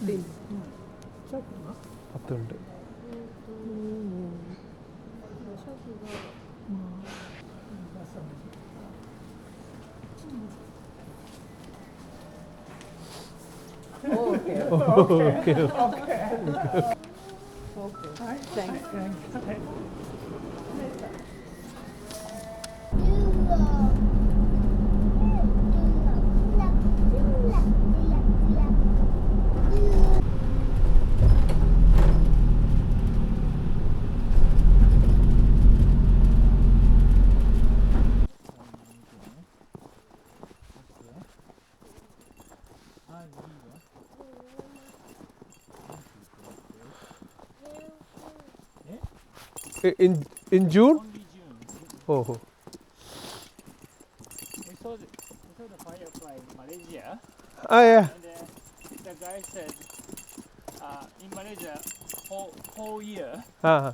10ണ്ട്. In June? Only June. Oh. We saw the firefly in Malaysia, Yeah. and the guy said in Malaysia whole year Uh-huh.